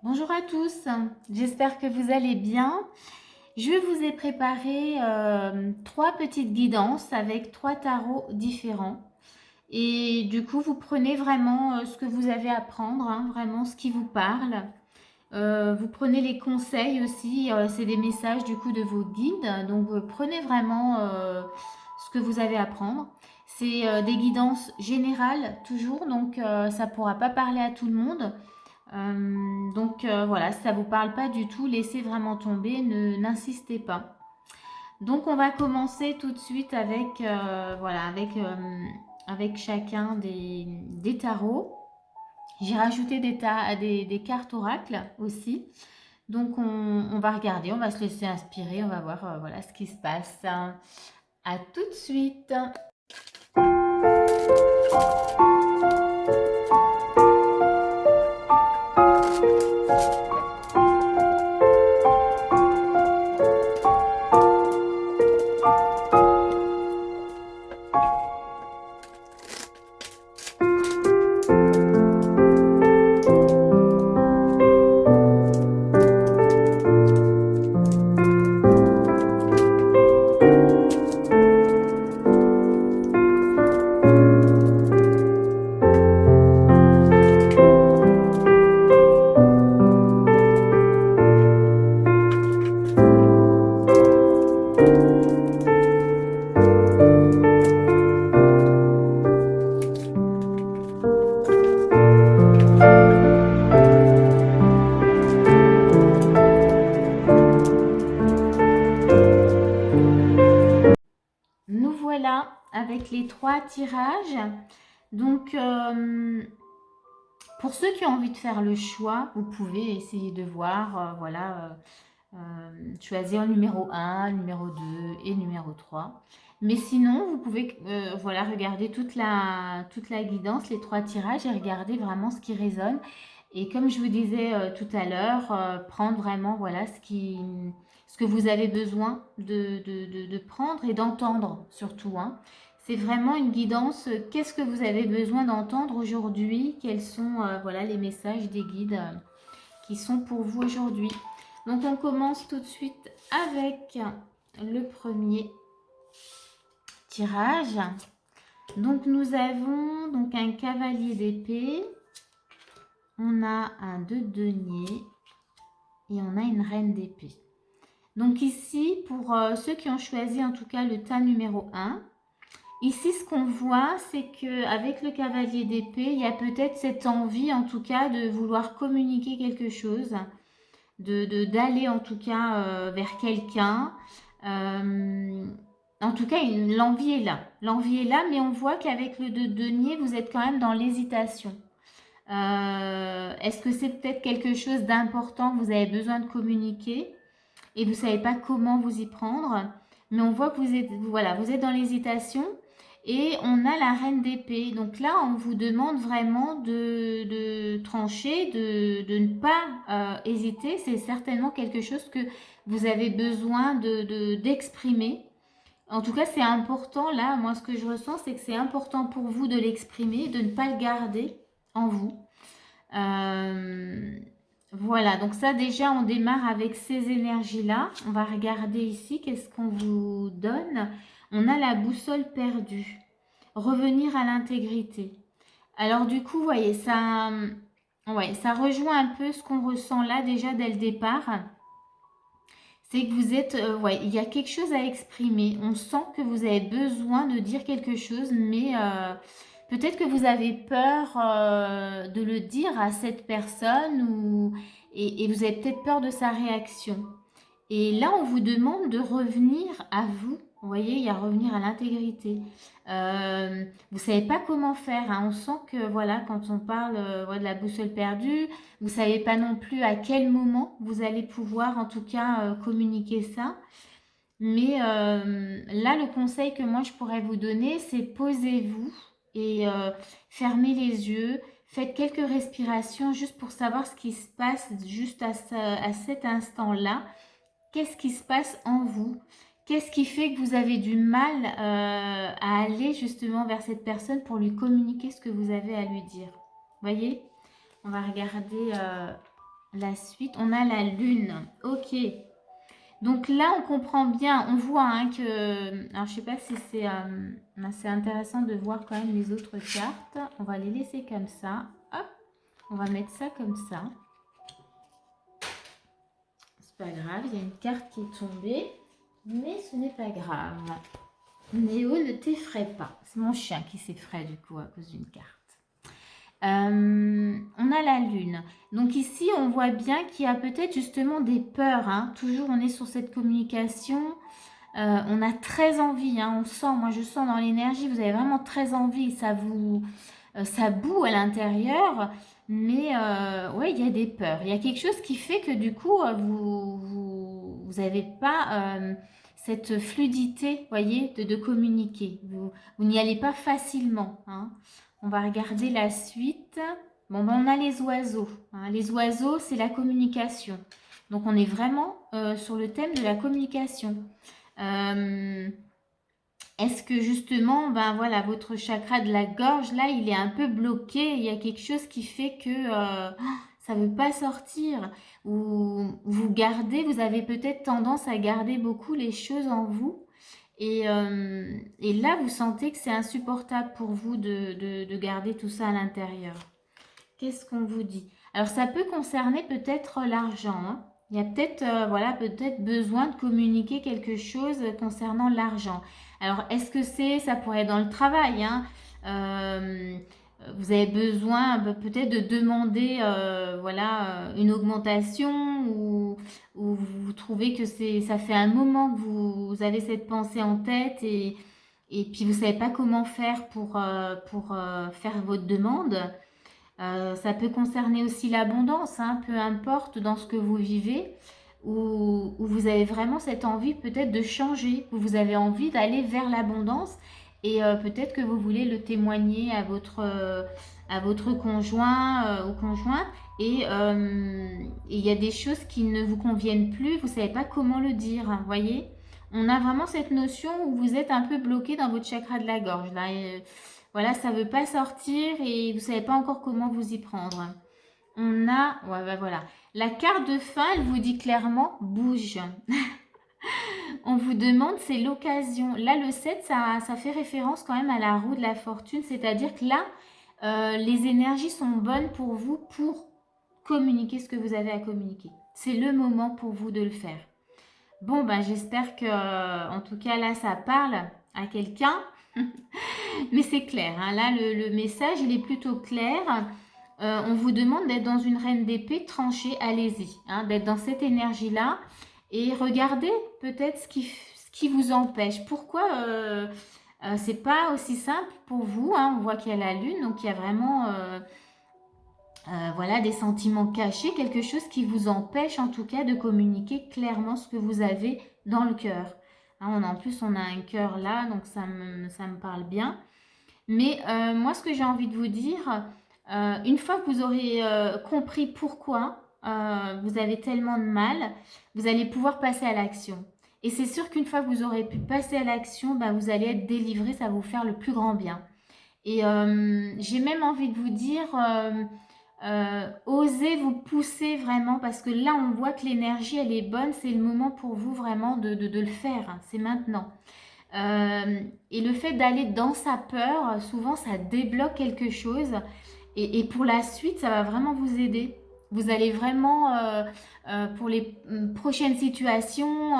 Bonjour à tous, j'espère que vous allez bien. Je vous ai préparé trois petites guidances avec trois tarots différents. Et du coup, vous prenez vraiment ce que vous avez à prendre, hein, vraiment ce qui vous parle. Vous prenez les conseils aussi, c'est des messages du coup de vos guides. Donc, prenez vraiment ce que vous avez à prendre. C'est des guidances générales toujours, donc ça ne pourra pas parler à tout le monde. Voilà, si ça vous parle pas du tout, laissez vraiment tomber, n'insistez pas. Donc on va commencer tout de suite avec avec chacun des tarots. J'ai rajouté des cartes oracles aussi. Donc on va regarder, on va se laisser inspirer, on va voir voilà ce qui se passe. À tout de suite. Nous voilà avec les trois tirages. Donc, pour ceux qui ont envie de faire le choix, vous pouvez essayer de voir, choisir numéro un, numéro 2 et numéro 3. Mais sinon, vous pouvez voilà, regarder toute la guidance, les trois tirages et regarder vraiment ce qui résonne. Et comme je vous disais tout à l'heure, prendre vraiment voilà, ce que vous avez besoin de prendre et d'entendre surtout. Hein. C'est vraiment une guidance. Qu'est-ce que vous avez besoin d'entendre aujourd'hui? Quels sont voilà, les messages des guides qui sont pour vous aujourd'hui? Donc on commence tout de suite avec le premier tirage. Donc nous avons donc un cavalier d'épée, on a un 2 de denier et on a une reine d'épée. Donc ici, pour ceux qui ont choisi en tout cas le tas numéro 1, ici ce qu'on voit, c'est qu'avec le cavalier d'épée, il y a peut-être cette envie en tout cas de vouloir communiquer quelque chose, d'aller en tout cas vers quelqu'un. En tout cas, l'envie est là. L'envie est là, mais on voit qu'avec le 2 de denier, vous êtes quand même dans l'hésitation. Est-ce que c'est peut-être quelque chose d'important que vous avez besoin de communiquer et vous ne savez pas comment vous y prendre? Mais on voit que vous êtes dans l'hésitation et on a la reine d'épée. Donc là, on vous demande vraiment de trancher, de ne pas hésiter. C'est certainement quelque chose que vous avez besoin d'exprimer. En tout cas, c'est important. Là, moi, ce que je ressens, c'est que c'est important pour vous de l'exprimer, de ne pas le garder en vous. Voilà, donc ça déjà, on démarre avec ces énergies-là. On va regarder ici, qu'est-ce qu'on vous donne. On a la boussole perdue. Revenir à l'intégrité. Alors du coup, vous voyez, ça rejoint un peu ce qu'on ressent là déjà dès le départ. C'est que vous êtes, il y a quelque chose à exprimer. On sent que vous avez besoin de dire quelque chose, mais peut-être que vous avez peur de le dire à cette personne et vous avez peut-être peur de sa réaction. Et là, on vous demande de revenir à vous. Vous voyez, il y a revenir à l'intégrité. Vous ne savez pas comment faire. Hein. On sent que, voilà, quand on parle de la boussole perdue, vous ne savez pas non plus à quel moment vous allez pouvoir, en tout cas, communiquer ça. Mais là, le conseil que moi, je pourrais vous donner, c'est posez-vous et fermez les yeux. Faites quelques respirations juste pour savoir ce qui se passe juste à cet instant-là. Qu'est-ce qui se passe en vous? Qu'est-ce qui fait que vous avez du mal à aller justement vers cette personne pour lui communiquer ce que vous avez à lui dire? Voyez? On va regarder La suite, on a la lune. Ok. Donc là, on comprend bien, on voit hein, que... Alors, je sais pas si c'est intéressant de voir quand même les autres cartes. On va les laisser comme ça. Hop, on va mettre ça comme ça. C'est pas grave, il y a une carte qui est tombée. Mais ce n'est pas grave. Néo, ne t'effraie pas. C'est mon chien qui s'effraie du coup à cause d'une carte. On a la lune. Donc ici, on voit bien qu'il y a peut-être justement des peurs. Hein. Toujours, on est sur cette communication. On a très envie. Hein. On sent, moi je sens dans l'énergie, vous avez vraiment très envie. Ça boue à l'intérieur. Mais ouais, il y a des peurs. Il y a quelque chose qui fait que du coup, vous n'avez pas cette fluidité, voyez, de communiquer. Vous n'y allez pas facilement. Hein. On va regarder la suite. Bon, ben, on a les oiseaux. Hein. Les oiseaux, c'est la communication. Donc, on est vraiment sur le thème de la communication. Est-ce que justement, ben voilà, votre chakra de la gorge, là, il est un peu bloqué. Il y a quelque chose qui fait que ça ne veut pas sortir. Ou vous gardez, vous avez peut-être tendance à garder beaucoup les choses en vous. Et là, vous sentez que c'est insupportable pour vous de garder tout ça à l'intérieur. Qu'est-ce qu'on vous dit? Alors, ça peut concerner peut-être l'argent. Hein. Il y a peut-être voilà, peut-être besoin de communiquer quelque chose concernant l'argent. Alors, est-ce que ça pourrait être dans le travail, hein? Vous avez besoin peut-être de demander voilà, une augmentation ou vous trouvez que ça fait un moment que vous avez cette pensée en tête et puis vous ne savez pas comment faire pour faire votre demande. Ça peut concerner aussi l'abondance, hein, peu importe dans ce que vous vivez, où vous avez vraiment cette envie peut-être de changer, où vous avez envie d'aller vers l'abondance et peut-être que vous voulez le témoigner à votre conjoint ou conjoint et il y a des choses qui ne vous conviennent plus, vous ne savez pas comment le dire, hein, voyez? On a vraiment cette notion où vous êtes un peu bloqué dans votre chakra de la gorge, là, voilà, ça ne veut pas sortir et vous ne savez pas encore comment vous y prendre. On a, ouais, bah voilà. La carte de fin, elle vous dit clairement, bouge. On vous demande, c'est l'occasion. Là, le 7, ça fait référence quand même à la roue de la fortune, c'est-à-dire que là, les énergies sont bonnes pour vous pour communiquer ce que vous avez à communiquer. C'est le moment pour vous de le faire. Bon, ben, j'espère que, en tout cas, là, ça parle à quelqu'un. Mais c'est clair, hein, là le message il est plutôt clair. On vous demande d'être dans une reine d'épée tranchée, allez-y, hein, d'être dans cette énergie-là et regardez peut-être ce qui vous empêche. Pourquoi c'est pas aussi simple pour vous, hein, on voit qu'il y a la lune, donc il y a vraiment voilà, des sentiments cachés, quelque chose qui vous empêche en tout cas de communiquer clairement ce que vous avez dans le cœur. Hein, en plus, on a un cœur là, donc ça me parle bien. Mais moi, ce que j'ai envie de vous dire, une fois que vous aurez compris pourquoi vous avez tellement de mal, vous allez pouvoir passer à l'action. Et c'est sûr qu'une fois que vous aurez pu passer à l'action, bah, vous allez être délivré, ça va vous faire le plus grand bien. Et j'ai même envie de vous dire, osez vous pousser vraiment, parce que là, on voit que l'énergie, elle est bonne, c'est le moment pour vous vraiment de le faire, hein, c'est maintenant. Et le fait d'aller dans sa peur, souvent ça débloque quelque chose et pour la suite ça va vraiment vous aider. Vous allez vraiment, pour les prochaines situations,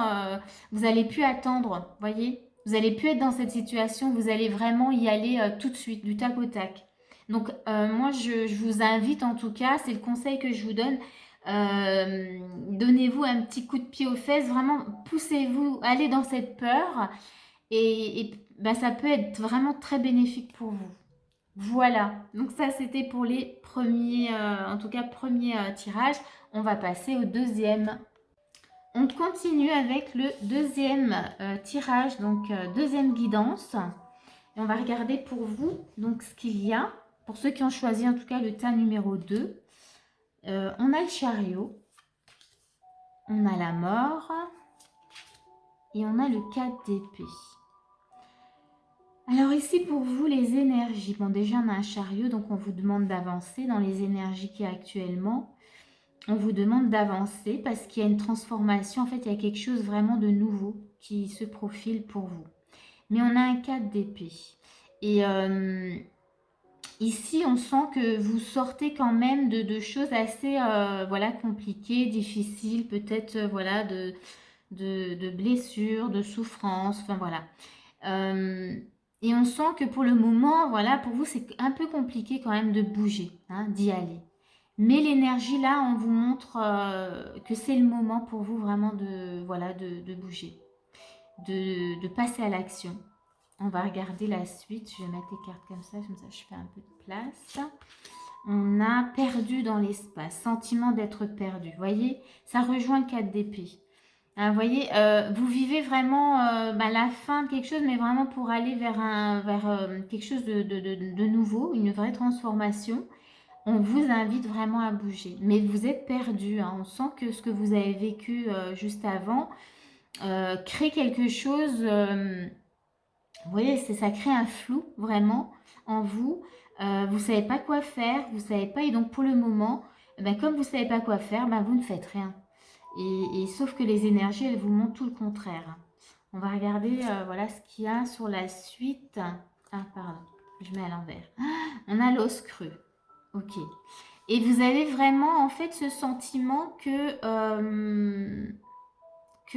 vous allez plus attendre, voyez. Vous allez plus être dans cette situation, vous allez vraiment y aller tout de suite, du tac au tac. Donc moi je vous invite en tout cas, c'est le conseil que je vous donne, donnez-vous un petit coup de pied aux fesses, vraiment poussez-vous, allez dans cette peur et bah, ça peut être vraiment très bénéfique pour vous. Voilà, donc ça c'était pour les premiers, en tout cas premier tirage. On va passer au deuxième. On continue avec le deuxième tirage, donc deuxième guidance. Et on va regarder pour vous donc ce qu'il y a. Pour ceux qui ont choisi en tout cas le tas numéro 2. On a le chariot, on a la mort et on a le 4 d'épée. Alors ici pour vous les énergies, bon déjà on a un chariot donc on vous demande d'avancer dans les énergies qu'il y a actuellement. On vous demande d'avancer parce qu'il y a une transformation. En fait, il y a quelque chose vraiment de nouveau qui se profile pour vous. Mais on a un 4 d'épée. Et ici, on sent que vous sortez quand même de choses assez voilà, compliquées, difficiles, peut-être voilà, de blessures, de souffrances, enfin voilà. Et on sent que pour le moment, voilà, pour vous, c'est un peu compliqué quand même de bouger, hein, d'y aller. Mais l'énergie, là, on vous montre que c'est le moment pour vous vraiment de, voilà, de bouger, de passer à l'action. On va regarder la suite. Je vais mettre les cartes comme ça je fais un peu de place. On a perdu dans l'espace, sentiment d'être perdu. Vous voyez, ça rejoint le 4 d'épée. Hein, vous voyez, vous vivez vraiment la fin de quelque chose, mais vraiment pour aller vers quelque chose de nouveau, une vraie transformation. On vous invite vraiment à bouger. Mais vous êtes perdu, hein. On sent que ce que vous avez vécu juste avant crée quelque chose. Vous voyez, ça crée un flou vraiment en vous. Vous ne savez pas quoi faire, vous ne savez pas. Et donc pour le moment, comme vous ne savez pas quoi faire, vous ne faites rien. Et sauf que les énergies, elles vous montrent tout le contraire. On va regarder voilà ce qu'il y a sur la suite. Ah, pardon, je mets à l'envers. On a l'os creux. Ok. Et vous avez vraiment en fait ce sentiment que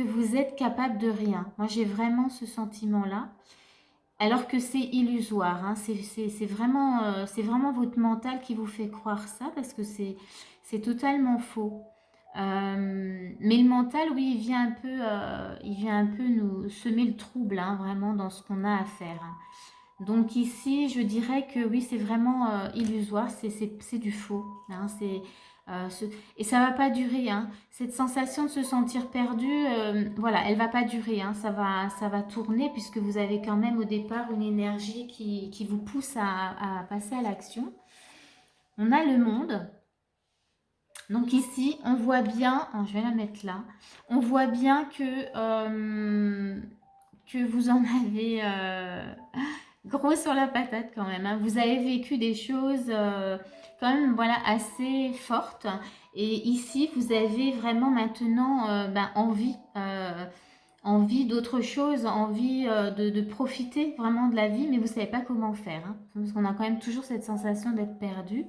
vous êtes capable de rien. Moi, j'ai vraiment ce sentiment-là. Alors que c'est illusoire, hein. C'est vraiment votre mental qui vous fait croire ça parce que c'est totalement faux. Mais le mental, oui, il vient un peu nous semer le trouble, hein, vraiment dans ce qu'on a à faire, hein. Donc ici, je dirais que oui, c'est vraiment illusoire, c'est du faux, hein, euh, ce- et ça va pas durer, hein. Cette sensation de se sentir perdu, voilà, elle va pas durer, hein. Ça va tourner puisque vous avez quand même au départ une énergie qui vous pousse à passer à l'action. On a le monde. Donc ici, on voit bien, je vais la mettre là, on voit bien que vous en avez gros sur la patate quand même, hein. Vous avez vécu des choses quand même voilà, assez fortes. Et ici, vous avez vraiment maintenant envie d'autre chose, envie de profiter vraiment de la vie, mais vous ne savez pas comment faire, hein, parce qu'on a quand même toujours cette sensation d'être perdu.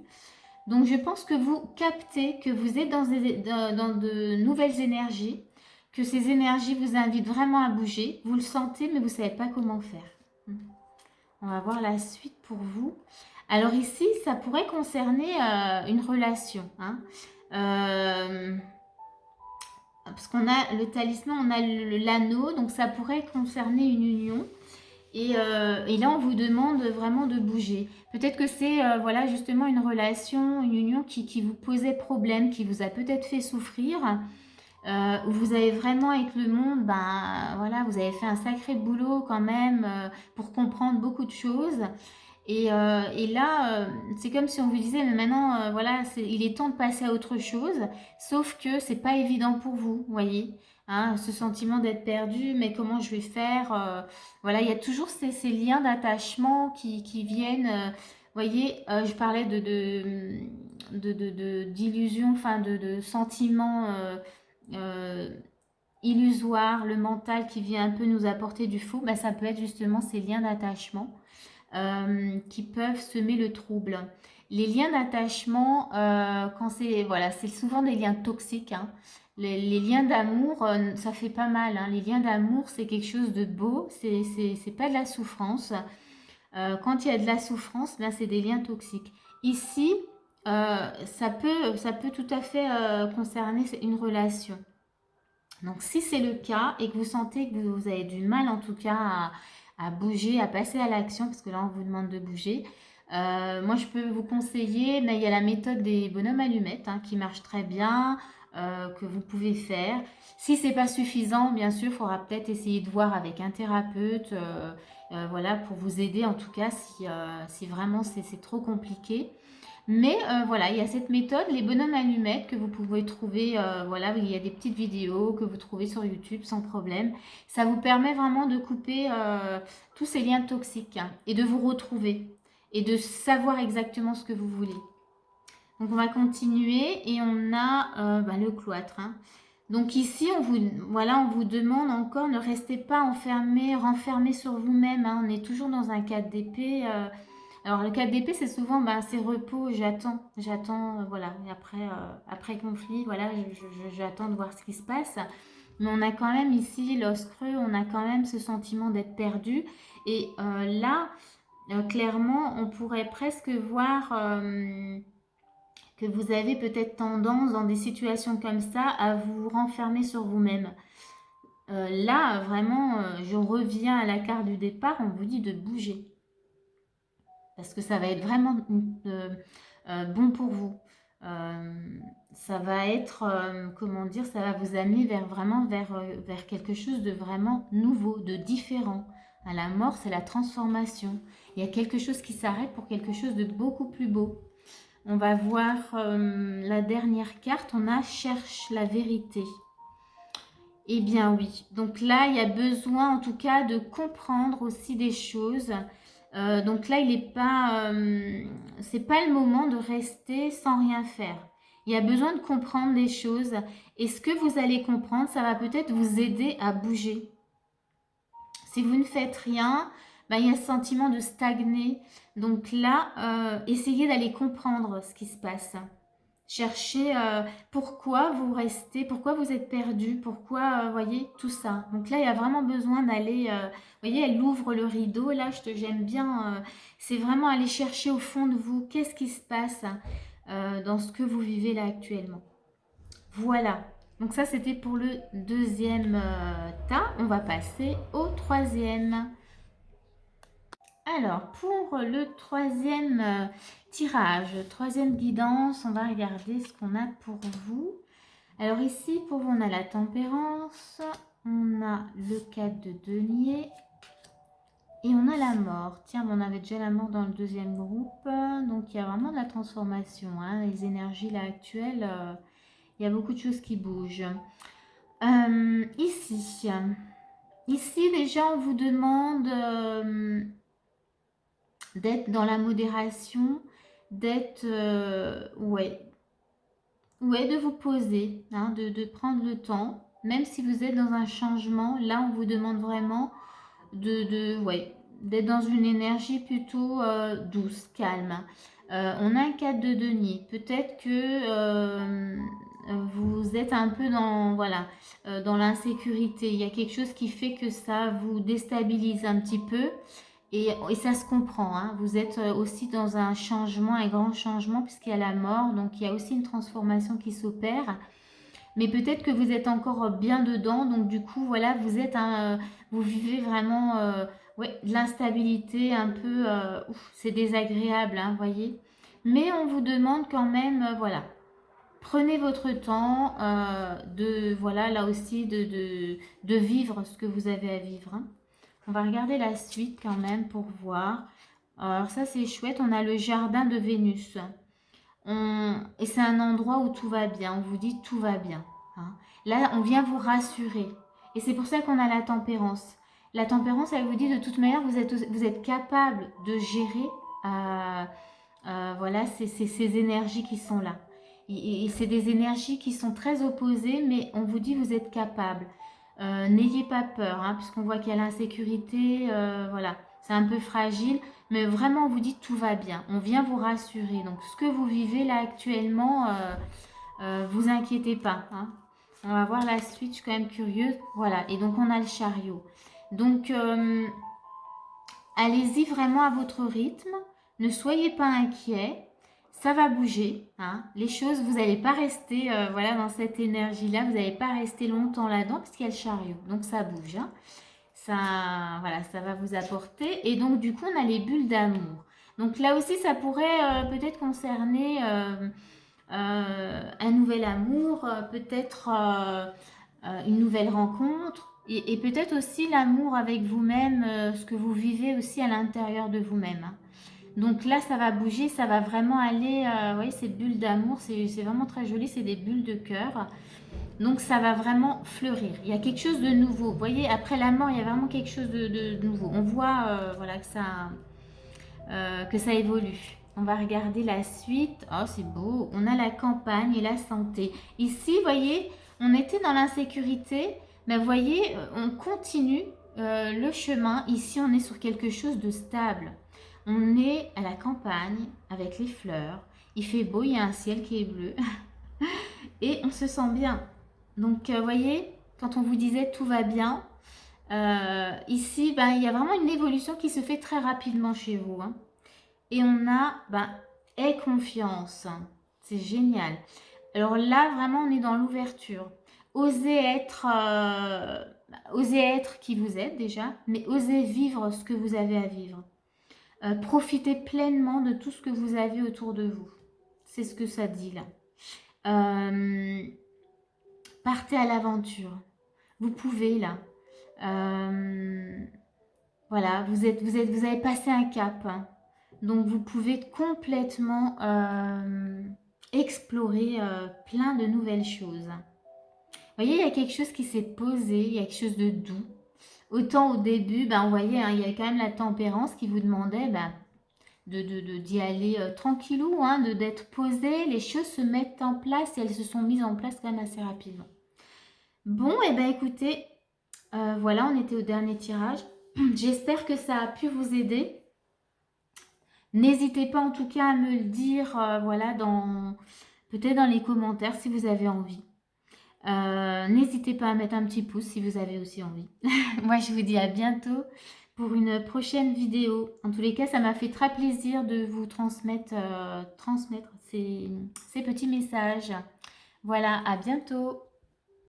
Donc je pense que vous captez que vous êtes dans de nouvelles énergies, que ces énergies vous invitent vraiment à bouger. Vous le sentez, mais vous ne savez pas comment faire. On va voir la suite pour vous. Alors ici, ça pourrait concerner une relation, hein. Parce qu'on a le talisman, on a l'anneau, donc ça pourrait concerner une union. Et là, on vous demande vraiment de bouger. Peut-être que c'est voilà, justement une relation, une union qui vous posait problème, qui vous a peut-être fait souffrir, où vous avez vraiment avec le monde, voilà, vous avez fait un sacré boulot quand même pour comprendre beaucoup de choses. Et là, c'est comme si on vous disait, mais maintenant, voilà, il est temps de passer à autre chose, sauf que c'est pas évident pour vous, voyez, hein, ce sentiment d'être perdu, mais comment je vais faire voilà, il y a toujours ces liens d'attachement qui viennent, voyez, je parlais d'illusions, enfin de sentiments euh, illusoires, le mental qui vient un peu nous apporter du faux, ça peut être justement ces liens d'attachement qui peuvent semer le trouble. Les liens d'attachement, quand c'est voilà, c'est souvent des liens toxiques, hein. Les liens d'amour, ça fait pas mal, hein. Les liens d'amour, c'est quelque chose de beau, c'est pas de la souffrance. Quand il y a de la souffrance, c'est des liens toxiques. Ici, ça peut tout à fait concerner une relation. Donc si c'est le cas et que vous sentez que vous avez du mal en tout cas à bouger, à passer à l'action, parce que là on vous demande de bouger, moi je peux vous conseiller, mais il y a la méthode des bonhommes allumettes hein, qui marche très bien, que vous pouvez faire. Si c'est pas suffisant, bien sûr, il faudra peut-être essayer de voir avec un thérapeute, voilà, pour vous aider en tout cas si vraiment c'est trop compliqué. Mais voilà, il y a cette méthode, les bonhommes allumettes que vous pouvez trouver, voilà, il y a des petites vidéos que vous trouvez sur YouTube sans problème. Ça vous permet vraiment de couper tous ces liens toxiques hein, et de vous retrouver et de savoir exactement ce que vous voulez. Donc, on va continuer et on a le cloître. Hein. Donc ici, voilà, on vous demande encore, ne restez pas enfermé, renfermé sur vous-même. Hein. On est toujours dans un 4 d'épée. Alors le 4 d'épée, c'est souvent, c'est repos, j'attends, voilà. Et après conflit, voilà, j'attends de voir ce qui se passe. Mais on a quand même ici l'os creux, on a quand même ce sentiment d'être perdu. Et là, clairement, on pourrait presque voir que vous avez peut-être tendance dans des situations comme ça à vous renfermer sur vous-même. Là, vraiment, je reviens à la carte du départ, on vous dit de bouger. Parce que ça va être vraiment bon pour vous. Ça va être, comment dire, ça va vous amener vers quelque chose de vraiment nouveau, de différent. À la mort, c'est la transformation. Il y a quelque chose qui s'arrête pour quelque chose de beaucoup plus beau. On va voir la dernière carte, on a cherche la vérité. Eh bien oui, donc là il y a besoin en tout cas de comprendre aussi des choses. Donc là il n'est pas, c'est pas le moment de rester sans rien faire. Il y a besoin de comprendre des choses et ce que vous allez comprendre, ça va peut-être vous aider à bouger. Si vous ne faites rien, il y a ce sentiment de stagner. Donc là, essayez d'aller comprendre ce qui se passe. Cherchez pourquoi vous restez, pourquoi vous êtes perdu, pourquoi, voyez, tout ça. Donc là, il y a vraiment besoin d'aller, vous voyez, elle ouvre le rideau, là, j'aime bien, c'est vraiment aller chercher au fond de vous, qu'est-ce qui se passe dans ce que vous vivez là actuellement. Voilà, donc ça, c'était pour le deuxième tas. On va passer au troisième. Alors, pour le troisième tirage, troisième guidance, on va regarder ce qu'on a pour vous. Alors ici, pour vous, on a la tempérance, on a le 4 de denier et on a la mort. Tiens, on avait déjà la mort dans le deuxième groupe, donc il y a vraiment de la transformation. Hein. Les énergies là actuelles, il y a beaucoup de choses qui bougent. Ici, déjà, on vous demande d'être dans la modération, d'être, de vous poser, hein, de prendre le temps, même si vous êtes dans un changement, là on vous demande vraiment d'être dans une énergie plutôt douce, calme. On a un 4 de denier, peut-être que vous êtes un peu dans l'insécurité, il y a quelque chose qui fait que ça vous déstabilise un petit peu. Et ça se comprend, hein. Vous êtes aussi dans un changement, un grand changement, puisqu'il y a la mort, donc il y a aussi une transformation qui s'opère. Mais peut-être que vous êtes encore bien dedans, donc du coup, voilà, vous vivez vraiment de l'instabilité, un peu, c'est désagréable, hein, voyez. Mais on vous demande quand même, voilà, prenez votre temps là aussi, de vivre ce que vous avez à vivre, hein. On va regarder la suite quand même pour voir. Alors ça c'est chouette, on a le jardin de Vénus. Et c'est un endroit où tout va bien, on vous dit tout va bien. Hein. Là on vient vous rassurer. Et c'est pour ça qu'on a la tempérance. La tempérance, elle vous dit de toute manière, vous êtes capable de gérer ces énergies qui sont là. Et c'est des énergies qui sont très opposées, mais on vous dit vous êtes capable. N'ayez pas peur, hein, puisqu'on voit qu'il y a l'insécurité, voilà, c'est un peu fragile, mais vraiment on vous dit tout va bien, on vient vous rassurer. Donc ce que vous vivez là actuellement, vous inquiétez pas, hein. On va voir la suite, je suis quand même curieuse. Voilà, et donc on a le chariot. Donc allez-y vraiment à votre rythme, ne soyez pas inquiets. Ça va bouger, hein. Les choses, vous n'allez pas rester dans cette énergie-là, vous n'allez pas rester longtemps là-dedans parce qu'il y a le chariot, donc ça bouge, hein. Ça va vous apporter. Et donc du coup, on a les bulles d'amour. Donc là aussi, ça pourrait peut-être concerner un nouvel amour, peut-être une nouvelle rencontre. Et peut-être aussi l'amour avec vous-même, ce que vous vivez aussi à l'intérieur de vous-même, hein. Donc là, ça va bouger, ça va vraiment aller, vous voyez, ces bulles d'amour, c'est vraiment très joli, c'est des bulles de cœur. Donc ça va vraiment fleurir. Il y a quelque chose de nouveau. Vous voyez, après la mort, il y a vraiment quelque chose de nouveau. On voit que ça évolue. On va regarder la suite. Oh, c'est beau. On a la campagne et la santé. Ici, vous voyez, on était dans l'insécurité, mais vous voyez, on continue le chemin. Ici, on est sur quelque chose de stable. On est à la campagne avec les fleurs. Il fait beau, il y a un ciel qui est bleu. Et on se sent bien. Donc, vous voyez, quand on vous disait tout va bien, ici, ben, il y a vraiment une évolution qui se fait très rapidement chez vous. Hein. Et on a, ben, aie confiance. C'est génial. Alors là, vraiment, on est dans l'ouverture. Osez être qui vous êtes déjà, mais osez vivre ce que vous avez à vivre. Profitez pleinement de tout ce que vous avez autour de vous. C'est ce que ça dit là. Partez à l'aventure. Vous pouvez là. Voilà, vous avez passé un cap. Hein. Donc vous pouvez complètement explorer plein de nouvelles choses. Vous voyez, il y a quelque chose qui s'est posé, il y a quelque chose de doux. Autant au début, ben, vous voyez, hein, il y a quand même la tempérance qui vous demandait ben, d'y aller tranquillou, hein, d'être posé. Les choses se mettent en place et elles se sont mises en place quand même assez rapidement. Bon, et ben écoutez, voilà, on était au dernier tirage. J'espère que ça a pu vous aider. N'hésitez pas en tout cas à me le dire, voilà, peut-être dans les commentaires si vous avez envie. N'hésitez pas à mettre un petit pouce si vous avez aussi envie. Moi, je vous dis à bientôt pour une prochaine vidéo. En tous les cas, ça m'a fait très plaisir de vous transmettre ces petits messages. Voilà, à bientôt.